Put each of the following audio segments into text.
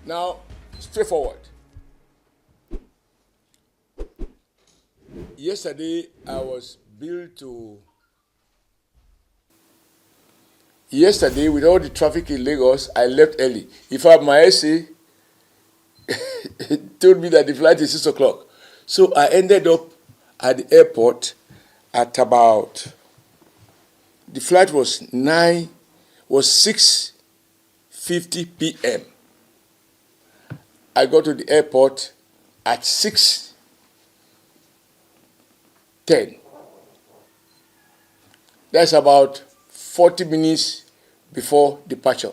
Now, straightforward. Yesterday, I was billed to. Yesterday, with all the traffic in Lagos, I left early. In fact, my essay told me that the flight is 6 o'clock. So I ended up at the airport at about. The flight was 6:50 p.m. I got to the airport at 6:10. That's about 40 minutes before departure.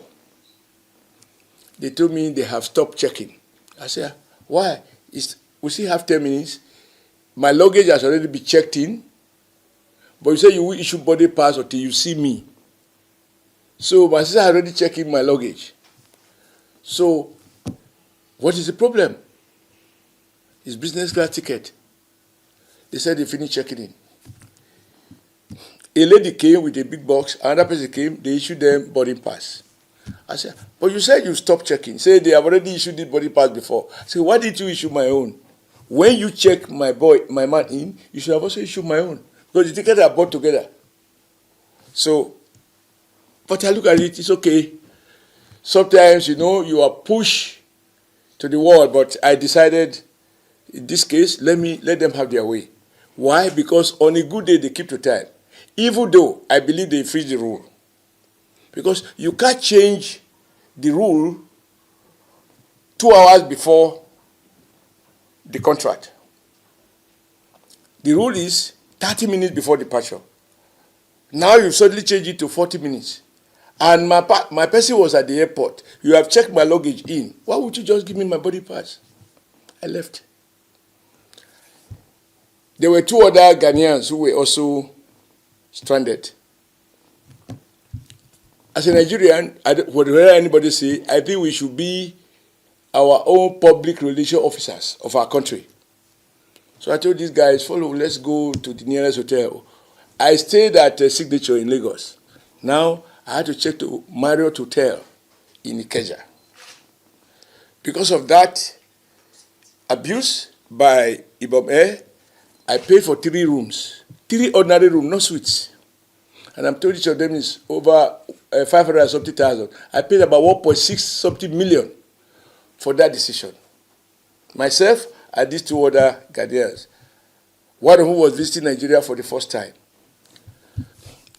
They told me they have stopped checking. I said, why? We still have 10 minutes. My luggage has already been checked in. But you say you will issue boarding pass until you see me. So my sister had already checked in my luggage. So what is the problem? It's business class ticket. They said they finished checking in. A lady came with a big box, another person came, they issued them boarding pass. I said, but you said you stopped checking. Say they have already issued the boarding pass before. I said, why did you issue my own? When you check my man in, you should have also issued my own. Because the tickets are bought together. So, but I look at it, it's okay. Sometimes, you are pushed to the wall, but I decided, in this case, let them have their way. Why? Because on a good day, they keep to time. Even though I believe they infringe the rule. Because you can't change the rule 2 hours before the contract. The rule is 30 minutes before departure. Now you suddenly change it to 40 minutes. And my person was at the airport. You have checked my luggage in. Why would you just give me my body pass? I left. There were 2 other Ghanaians who were also stranded. As a Nigerian, whatever anybody say, I think we should be our own public relation officers of our country. So I told these guys, follow, let's go to the nearest hotel. I stayed at Signature in Lagos. Now, I had to check to Marriott Hotel in Ikeja. Because of that abuse by Ibom Air, I paid for 3 rooms. 3 ordinary rooms, no suites. And I'm told each of them is over 500 something thousand. I paid about 1.6 something million for that decision. Myself and these 2 other Ghanaians. One of whom was visiting Nigeria for the first time.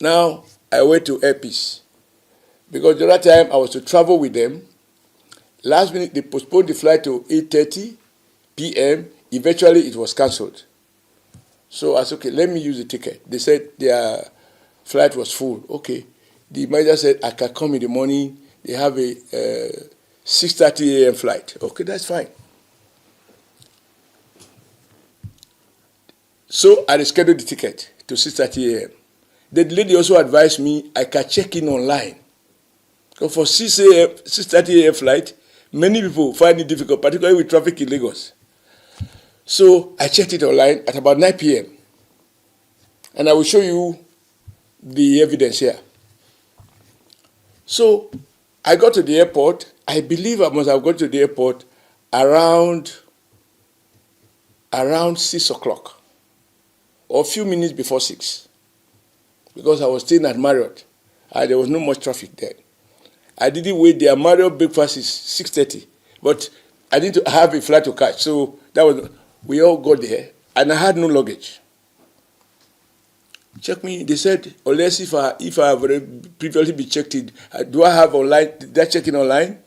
Now, I went to Airpeace. Because the other time I was to travel with them. Last minute, they postponed the flight to 8:30 p.m. Eventually, it was cancelled. So I said, okay, let me use the ticket. They said their flight was full. Okay. The manager said, I can come in the morning. They have a 6:30 a.m. flight. Okay, that's fine. So I rescheduled the ticket to 6:30 a.m. The lady also advised me I can check in online. So for 6:30 a.m. flight, many people find it difficult, particularly with traffic in Lagos. So I checked it online at about 9 p.m. And I will show you the evidence here. So I got to the airport. I believe I must have got to the airport around 6 o'clock or a few minutes before 6 because I was staying at Marriott and there was no much traffic there. I didn't wait there. Marriott breakfast is 6:30, but I didn't have a flight to catch. So we all got there and I had no luggage. Check me. They said, unless if I have already previously been checked in, do I have online? Did I check in online?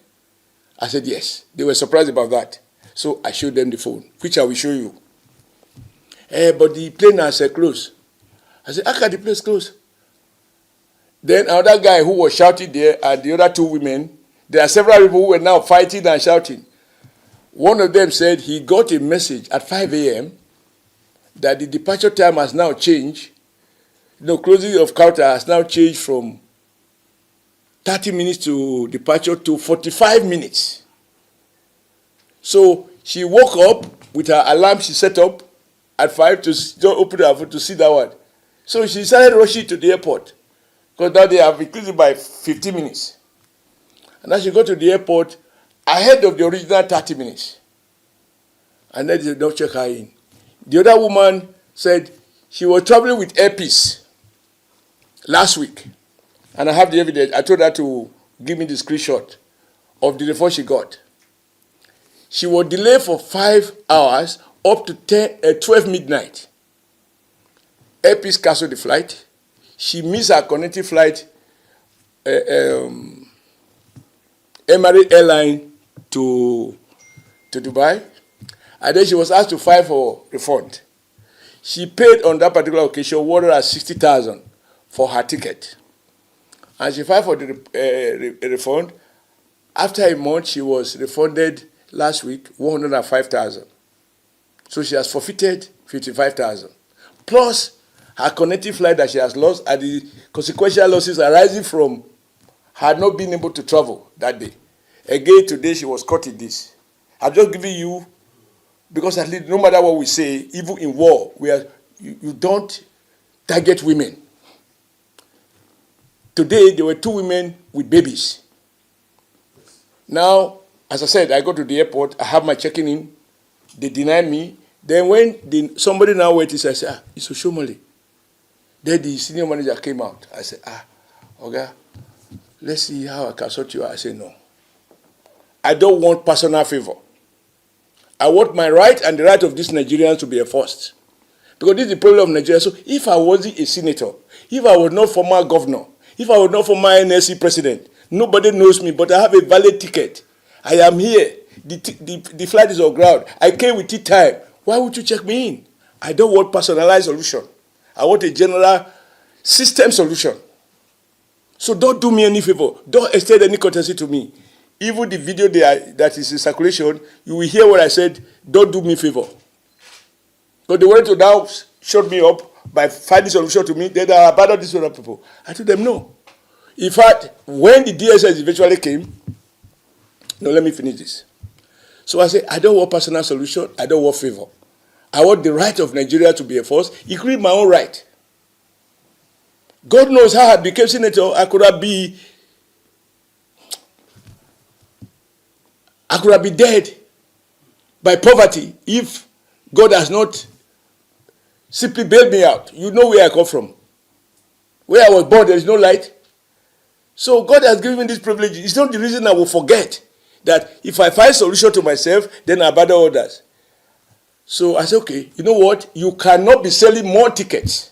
I said yes. They were surprised about that. So I showed them the phone, which I will show you. But the plane has closed. I said, how can the place close? Then another guy who was shouting there and the other 2 women, there are several people who were now fighting and shouting. One of them said he got a message at 5 a.m. that the departure time has now changed. Closing of counter has now changed from 30 minutes to departure to 45 minutes. So she woke up with her alarm she set up at 5 to just open her phone to see that one. So she started rushing to the airport because now they have increased it by 15 minutes. And as she got to the airport, ahead of the original 30 minutes. And then they did not check her in. The other woman said she was traveling with Airpeace last week. And I have the evidence. I told her to give me the screenshot of the refund she got. She was delayed for 5 hours up to 12 midnight. Airpeace canceled the flight. She missed her connecting flight, Emirates Airline to Dubai. And then she was asked to file for refund. She paid on that particular occasion 160,000 for her ticket. And she filed for the refund. After a month, she was refunded last week 105,000. So she has forfeited 55,000. Plus her connecting flight that she has lost and the consequential losses arising from her not being able to travel that day. Again, today she was caught in this. I'm just giving you, because at least no matter what we say, even in war, you don't target women. Today, there were 2 women with babies. Now, as I said, I go to the airport, I have my checking in, they deny me. Then when somebody now went, he said, it's Oshiomole. Then the senior manager came out. I said, okay, let's see how I can sort you out. I said, no. I don't want personal favor. I want my right and the right of these Nigerians to be enforced. Because this is the problem of Nigeria. So if I wasn't a senator, if I was not former governor, if I was not former NSC president, nobody knows me, but I have a valid ticket. I am here. The flight is on ground. I came with tea time. Why would you check me in? I don't want personalized solution. I want a general system solution. So don't do me any favor. Don't extend any courtesy to me. Even the video that is in circulation, you will hear what I said, don't do me favor. But they wanted to now shut me up by finding solution to me, then I abandoned these other people. I told them no. In fact, when the DSS eventually came, no, let me finish this. So I said, I don't want personal solution, I don't want favor. I want the right of Nigeria to be enforced, including my own right. God knows how I became senator. I could have been dead by poverty if God has not simply bailed me out. You know where I come from. Where I was born, there is no light. So God has given me this privilege. It's not the reason I will forget that if I find solution to myself, then I abandon others. So I said, okay, you know what? You cannot be selling more tickets.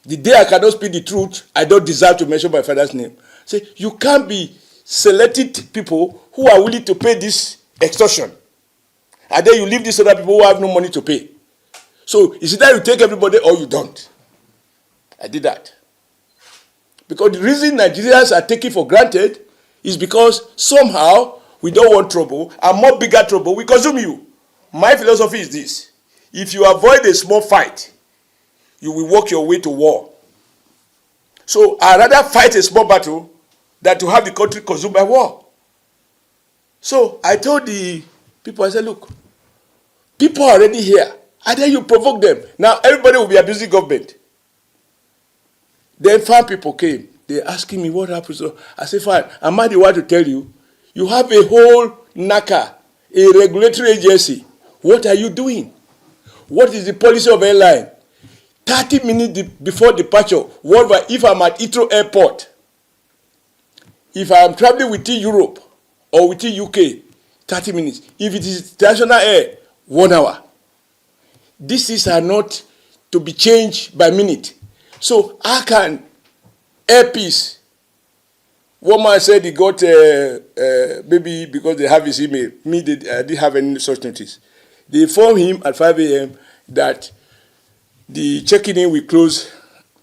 The day I cannot speak the truth, I don't deserve to mention my father's name. Say, you can't be selecting people who are willing to pay this extortion. And then you leave these other people who have no money to pay. So it's either you take everybody or you don't. I did that. Because the reason Nigerians are taking for granted is because somehow we don't want trouble, and more bigger trouble, we consume you. My philosophy is this. If you avoid a small fight, you will work your way to war. So I'd rather fight a small battle than to have the country consumed by war. So I told the people, I said, look, people are already here. And then you provoke them. Now everybody will be abusing government. Then 5 people came. They're asking me what happened. So I said, fine, am I the one to tell you? You have a whole NACA, a regulatory agency. What are you doing? What is the policy of airline? 30 minutes before departure, if I'm at Heathrow Airport, if I'm traveling within Europe or within UK, 30 minutes. If it is international air, 1 hour. These are not to be changed by minute. So how can Airpeace, one man said he got, maybe because they have his email, I didn't have any such notice. They informed him at 5 a.m. that the checking in will close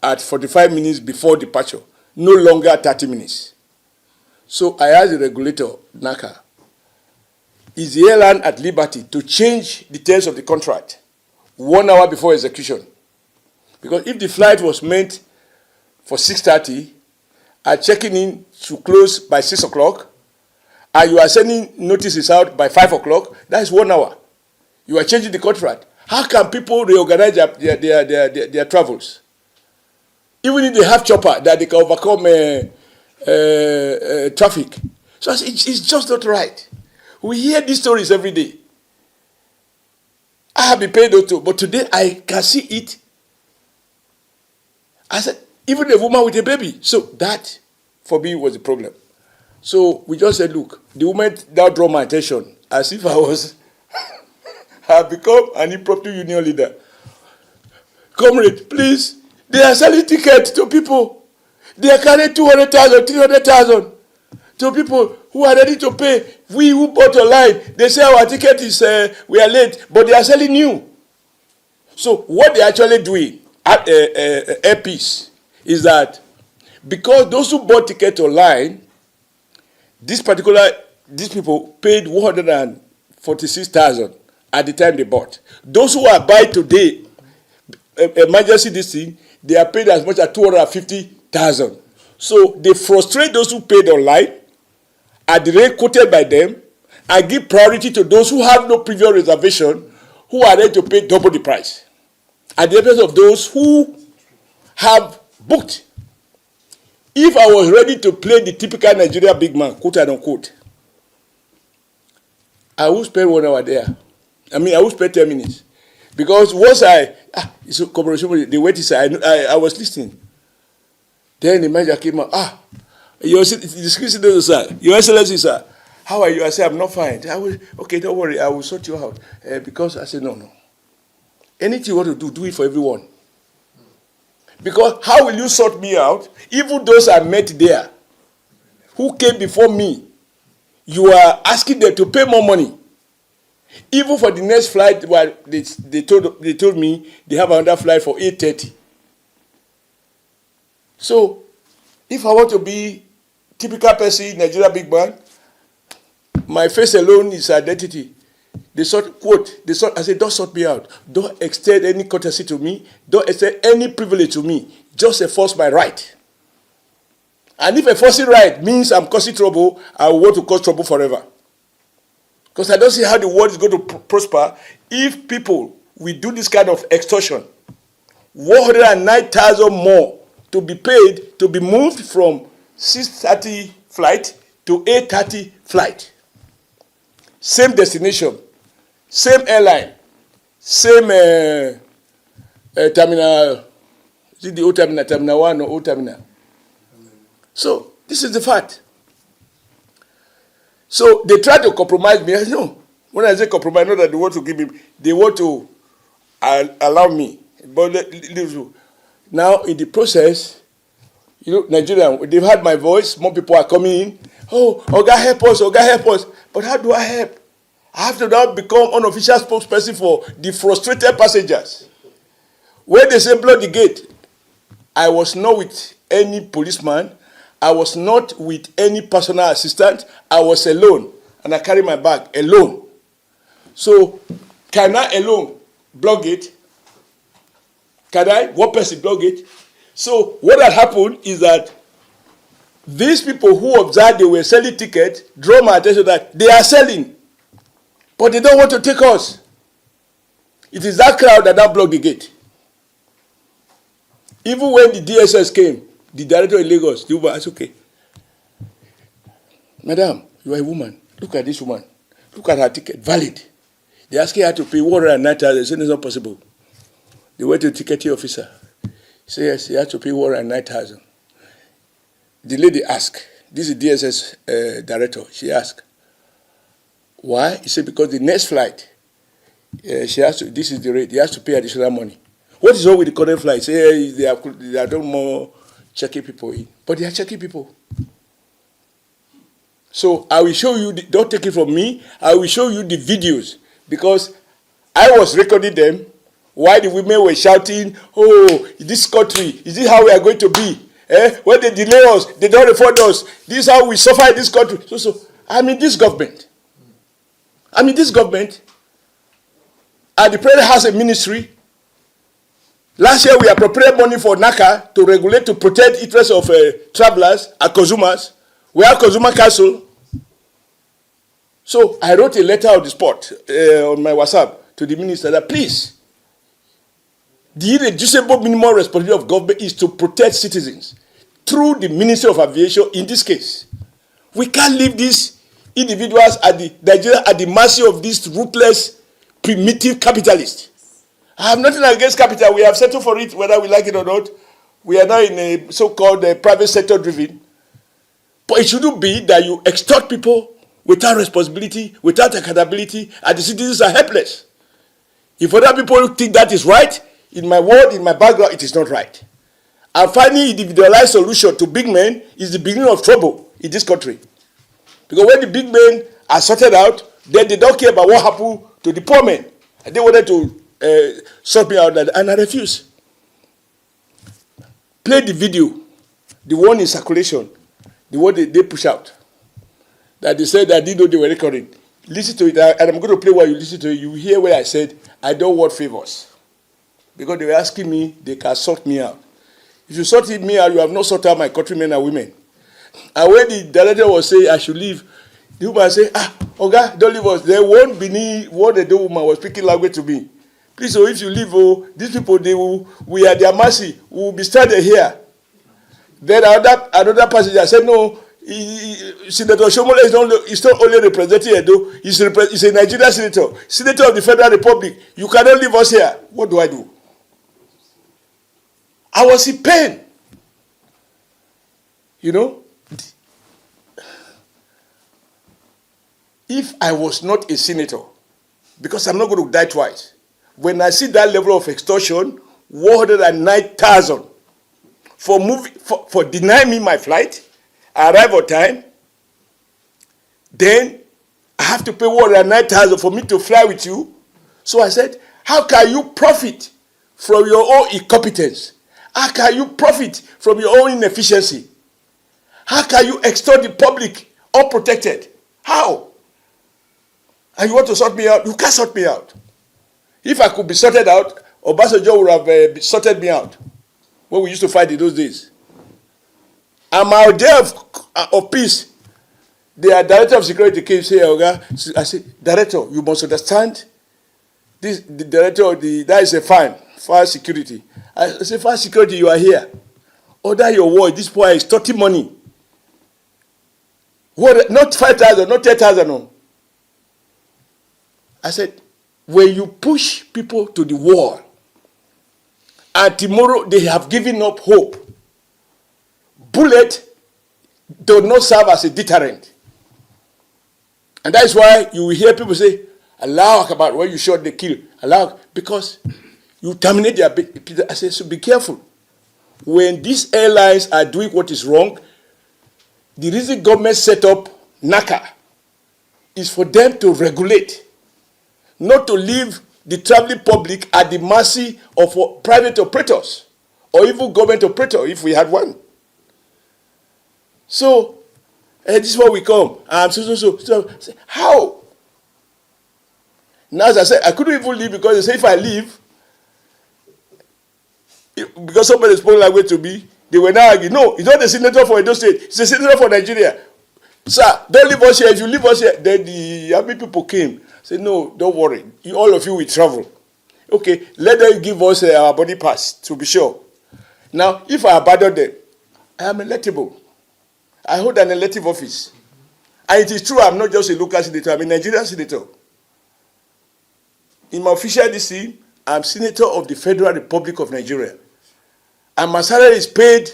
at 45 minutes before departure, no longer 30 minutes. So I asked the regulator, NACA, is the airline at liberty to change the terms of the contract 1 hour before execution? Because if the flight was meant for 6:30, and checking in to close by 6 o'clock, and you are sending notices out by 5 o'clock, that is 1 hour. You are changing the contract. How can people reorganize their travels? Even if they have chopper that they can overcome traffic. So I said, it's just not right. We hear these stories every day. I have been paid also, but today I can see it. I said, even a woman with a baby. So that, for me, was the problem. So we just said, look, the woman now drew my attention as if I have become an impromptu union leader. Comrade, please, they are selling tickets to people. They are carrying 200,000, 300,000 to people who are ready to pay. We who bought online, they say our ticket is, we are late, but they are selling new. So what they are actually doing at Airpeace is that because those who bought tickets online, these people paid 146,000 at the time they bought. Those who are buying today, emergency this thing, they are paid as much as 250,000. So they frustrate those who paid online at the rate quoted by them and give priority to those who have no previous reservation, who are ready to pay double the price, at the expense of those who have booked. If I was ready to play the typical Nigeria big man, quote and unquote, I would spend 1 hour there. I would spend 10 minutes. Because once it's a corporation, the wait is, I was listening. Then the manager came out, Your Excellency, sir, how are you? I said, I'm not fine. Okay, don't worry, I will sort you out. Because I said, no. Anything you want to do, do it for everyone. Because how will you sort me out? Even those I met there, who came before me, you are asking them to pay more money. Even for the next flight, well, they told me they have another flight for 8:30. So, if I want to be typical person, Nigeria big man, my face alone is identity. I said, don't sort me out. Don't extend any courtesy to me. Don't extend any privilege to me. Just enforce my right. And if enforcing right means I'm causing trouble, I want to cause trouble forever. Because I don't see how the world is going to prosper if people will do this kind of extortion. 109,000 more to be paid to be moved from 6:30 flight to 8:30 flight. Same destination, same airline, same terminal. Is it the old terminal, terminal 1 or old terminal? So this is the fact. So they try to compromise me. I say, no. When I say compromise, not that they want to give me, they want to allow me. But now in the process, Nigeria, they've heard my voice. More people are coming in. Oh, Oga, help us, Oga, help us. But how do I help? I have to now become unofficial spokesperson for the frustrated passengers. When they say block the gate, I was not with any policeman. I was not with any personal assistant. I was alone, and I carry my bag alone. So, can I alone block it? Can I? One person block it? So, what had happened is that these people who observed they were selling tickets draw my attention that they are selling, but they don't want to take us. It is that crowd that now blocked the gate. Even when the DSS came, the director in Lagos, the woman, I said, okay. Madam, you are a woman. Look at this woman. Look at her ticket. Valid. They asking her to pay 109,000. They said it's not possible. They went to the ticketing officer. He said, yes, he had to pay 109,000. The lady asked, this is DSS director. She asked, why? He said, because the next flight, she has to, this is the rate. He has to pay additional money. What is wrong with the current flight? Say, they are no more checking people in. But they are checking people. So I will show you, don't take it from me, I will show you the videos. Because I was recording them while the women were shouting, oh, this country, is this how we are going to be? When they delay us, they don't refund us. This is how we suffer in this country. So I'm in this government. And the president has a ministry. Last year, we appropriated money for NACA to regulate, to protect interests of travelers and consumers. We have consumer council. So I wrote a letter on the spot on my WhatsApp to the minister that, please, the irreducible minimum responsibility of government is to protect citizens through the Ministry of Aviation in this case. We can't leave these individuals at the mercy of these ruthless, primitive capitalists. I have nothing against capital. We have settled for it, whether we like it or not. We are now in a so-called private sector driven. But it shouldn't be that you extort people without responsibility, without accountability, and the citizens are helpless. If other people think that is right, in my world, in my background, it is not right. And finding individualized solution to big men is the beginning of trouble in this country. Because when the big men are sorted out, then they don't care about what happened to the poor men. And they wanted to sort me out, and I refuse. Play the video, the one in circulation, the one they push out. That they said I didn't know they were recording. Listen to it, and I'm going to play while you listen to it. You hear where I said, I don't want favors. Because they were asking me, they can sort me out. If you sorted me out, you have not sorted out my countrymen and women. And when the director was saying I should leave, the woman said, Oga, don't leave us. Then one beneath, one the woman was speaking language to me. Please, if you leave, these people, we are their mercy. We will be stranded here. Then another passenger said, no, Senator Oshiomhole is not only representing Edo, he's a Nigerian senator of the Federal Republic. You cannot leave us here. What do I do? I was in pain. You know, if I was not a senator, because I'm not going to die twice, when I see that level of extortion, 109,000 for denying me my flight, I arrive on time, then I have to pay 109,000 for me to fly with you. So I said, how can you profit from your own incompetence? How can you profit from your own inefficiency? How can you extort the public unprotected? How? And you want to sort me out? You can't sort me out. If I could be sorted out, Obasanjo would have sorted me out when we used to fight in those days. And my idea of peace, the director of security came and said, Oga, I said, Director, you must understand, the director of that is a fire security. I said, fire security, you are here. Order your word, this boy is 30 money. What, not 5,000, not 10,000, no. I said, when you push people to the wall, and tomorrow they have given up hope, bullet does not serve as a deterrent. And that is why you will hear people say, Allahu Akbar, when you shot, they kill. Allah, because you terminate their... I say, so be careful. When these airlines are doing what is wrong, the reason government set up NACA is for them to regulate, not to leave the traveling public at the mercy of private operators or even government operator, if we had one. So, this is where we come. So, how? Now, as I said, I couldn't even leave because they say if I leave, because somebody spoke language to me, they were now arguing, no, he's not the senator for Edo State, he's the senator for Nigeria. Sir, don't leave us here. If you leave us here, then the army people came. Said, no, don't worry. All of you will travel. Okay, let them give us our body pass to be sure. Now, if I abandon them, I am electable. I hold an elective office. And it is true, I'm not just a local senator, I'm a Nigerian senator. In my official DC, I'm senator of the Federal Republic of Nigeria. And my salary is paid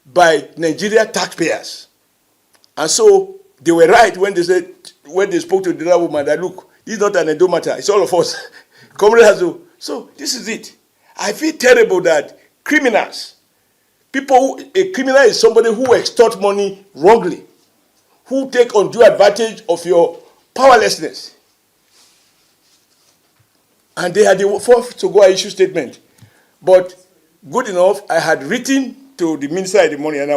by Nigerian taxpayers. And so they were right when they said, when they spoke to the other woman, that look, this is not an Edo matter, it's all of us. So this is it. I feel terrible that criminals, a criminal is somebody who extorts money wrongly, who take undue advantage of your powerlessness. And they had the force to go and issue statement. But good enough, I had written to the minister in the morning, and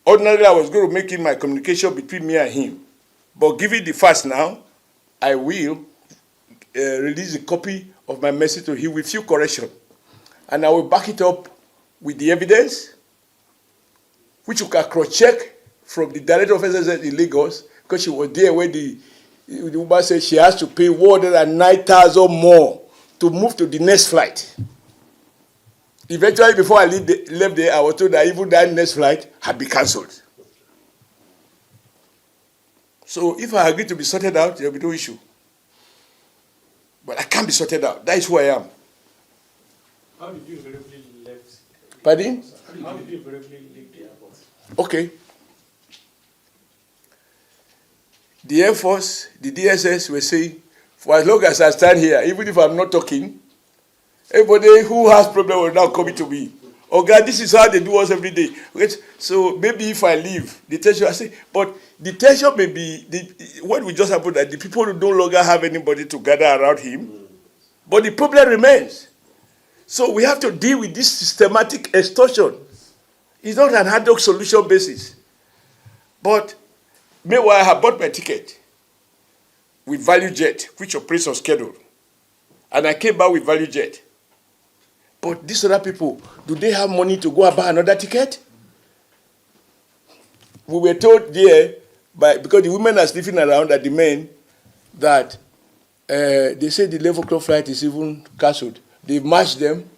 ordinarily I was going to make it my communication between me and him. But given the facts now, I will release a copy of my message to him with few corrections. And I will back it up with the evidence, which you can cross-check from the director of SSS in Lagos, because she was there when the woman said she has to pay 109,000 more to move to the next flight. Eventually, before I left there, I was told that even that next flight had been cancelled. So if I agree to be sorted out, there will be no issue. But I can't be sorted out. That is who I am. How did you invariably left? Pardon? How did you invariably leave the airport? Okay. The Air Force, the DSS were saying, for as long as I stand here, even if I'm not talking, everybody who has problem will now come to me. Oh God, this is how they do us every day. Okay? So maybe if I leave, the tension, I say, but the tension may be, what will just happen that the people who no longer have anybody to gather around him, but the problem remains. So we have to deal with this systematic extortion. It's not an ad hoc solution basis. But meanwhile, I have bought my ticket with Value Jet, which operates on schedule. And I came back with Value Jet. But these other people, do they have money to go and buy another ticket? We were told there, because the women are sniffing around at the men, that they say the 11 o'clock flight is even cancelled. They match them,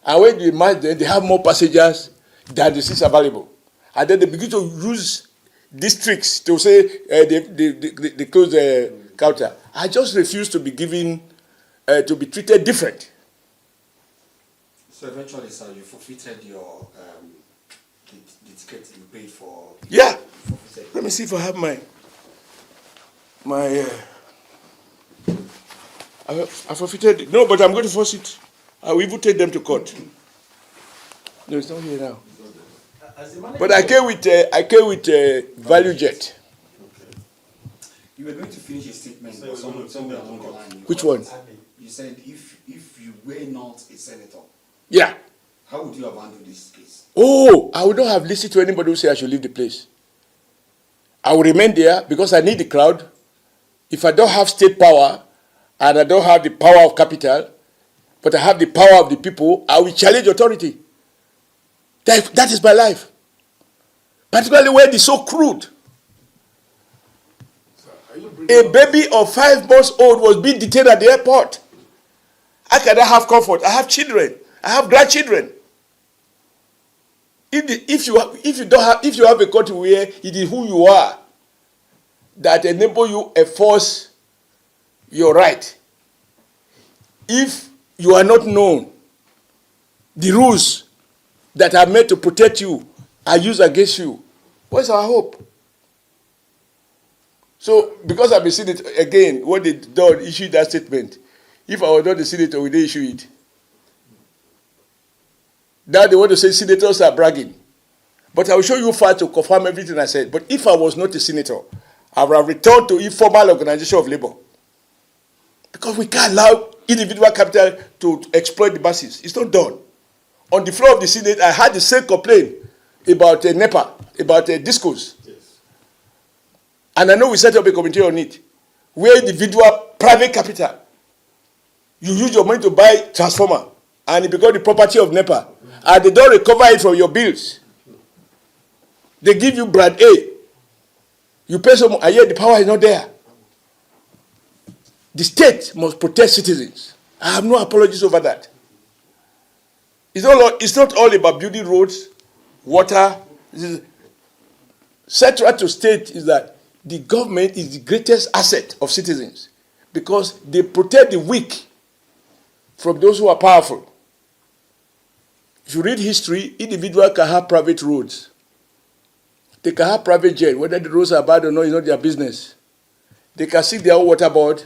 and when they match them, they have more passengers than the seats available. And then they begin to use these tricks to say they close the counter. I just refuse to be given, to be treated different. So eventually, sir, you forfeited your the ticket you paid for. Yeah. Let me see if I have I forfeited. No, but I'm going to force it. I will even take them to court. No, it's not here now. But I came with Value Jet. Okay. You were going to finish your statement, but somewhere along the line. Which one? You said if you were not a senator, Yeah. how would you have handled this case? Oh, I would not have listened to anybody who say I should leave the place. I will remain there because I need the crowd. If I don't have state power and I don't have the power of capital, but I have the power of the people, I will challenge authority. That is my life. Particularly when it's so crude. A baby of 5 months old was being detained at the airport. How can I have comfort? I have children. I have grandchildren. If you have a country where it is who you are that enable you enforce your right, if you are not known, the rules that are made to protect you are used against you, what's our hope? So, because I've been seeing it again, when they don't issue that statement, if I was not the senator, would they issue it? Now they want to say senators are bragging. But I will show you facts to confirm everything I said. But if I was not a senator, I would have returned to informal organization of labor. Because we can't allow individual capital to exploit the masses. It's not done. On the floor of the Senate, I had the same complaint about NEPA, about discos. Yes. And I know we set up a committee on it, where individual private capital, you use your money to buy transformer, and it becomes the property of NEPA, and they don't recover it from your bills. They give you brand A. You pay some, and yet the power is not there. The state must protect citizens. I have no apologies over that. It's not all about building roads, water. Central to state is that the government is the greatest asset of citizens because they protect the weak from those who are powerful. If you read history, individuals can have private roads. They can have private jet. Whether the roads are bad or not is not their business. They can seek their own water board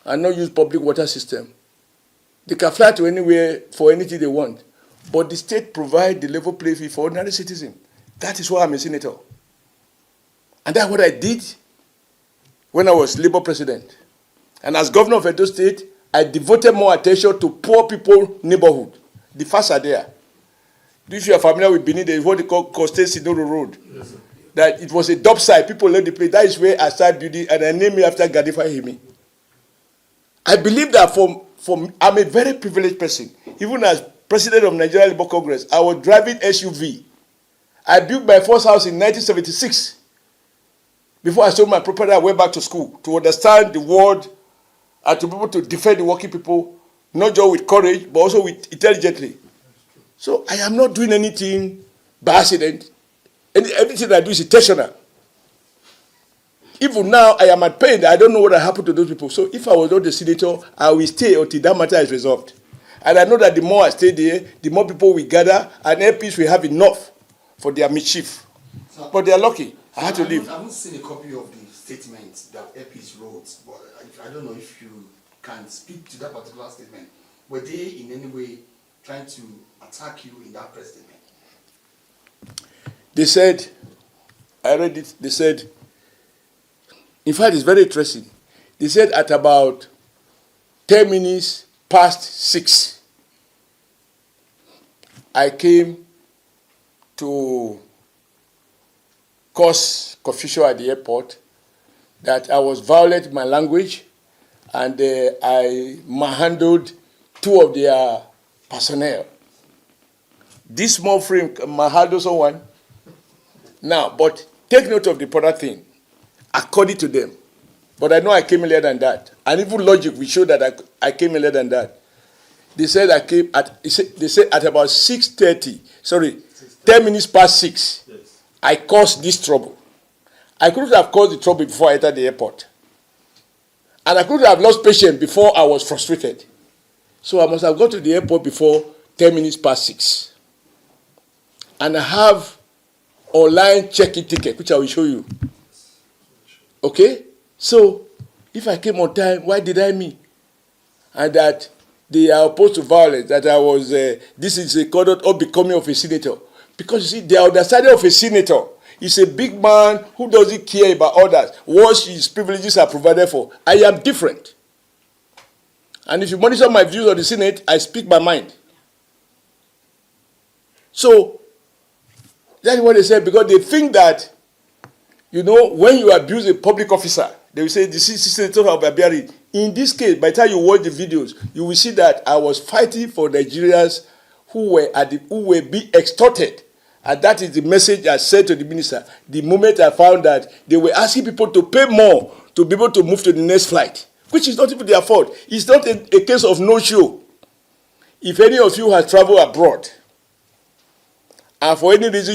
and not use public water system. They can fly to anywhere for anything they want. But the state provides the level playing field for ordinary citizens. That is why I'm a senator. And that's what I did when I was Labour president. And as governor of Edo State, I devoted more attention to poor people neighborhood. The facts are there. If you are familiar with Benin, there is what they call Coste Sidoro Road. Yes, that it was a dump site. People left the place. That is where I started building, and I named it after Gadifa Himi. I believe that I'm a very privileged person. Even as president of Nigerian Labour Congress, I was driving SUV. I built my first house in 1976. Before I sold my property, I went back to school to understand the world and to be able to defend the working people, not just with courage, but also with intelligently. So I am not doing anything by accident. Everything I do is intentional. Even now, I am at pain. I don't know what happened to those people. So if I was not the senator, I will stay until that matter is resolved. And I know that the more I stay there, the more people we gather, and Airpeace will have enough for their mischief. So, but they are lucky. I had to I leave. haven't seen a copy of the statement that Airpeace wrote, but I don't know if you can speak to that particular statement. Were they in any way trying to attack you in that press statement? They said, I read it, they said, in fact, it's very interesting. They said at about 10 minutes past 6, I came to cause confusion at the airport, that I was violent in my language, and I manhandled 2 of their personnel. This small frame manhandled someone. Now, but take note of the product thing, according to them. But I know I came earlier than that. And even logic will show that I came earlier than that. They said I came at, they said at about 6:30, sorry, 10 minutes past 6, yes. I caused this trouble. I couldn't have caused the trouble before I entered the airport. And I couldn't have lost patience before I was frustrated. So I must have got to the airport before 10 minutes past 6. And I have online check-in ticket, which I will show you. Okay? So, if I came on time, why did I mean? And that they are opposed to violence, that I was, this is a conduct unbecoming of a senator. Because you see, the understanding of a senator is a big man who doesn't care about others. What his privileges are provided for. I am different. And if you monitor my views on the Senate, I speak my mind. So, that's what they said, because they think that, you know, when you abuse a public officer, they will say, this is Senator of Barbarian. In this case, by the time you watch the videos, you will see that I was fighting for Nigerians who were being extorted. And that is the message I said to the minister. The moment I found that they were asking people to pay more to be able to move to the next flight, which is not even their fault. It's not a case of no-show. If any of you has traveled abroad, and for any reason you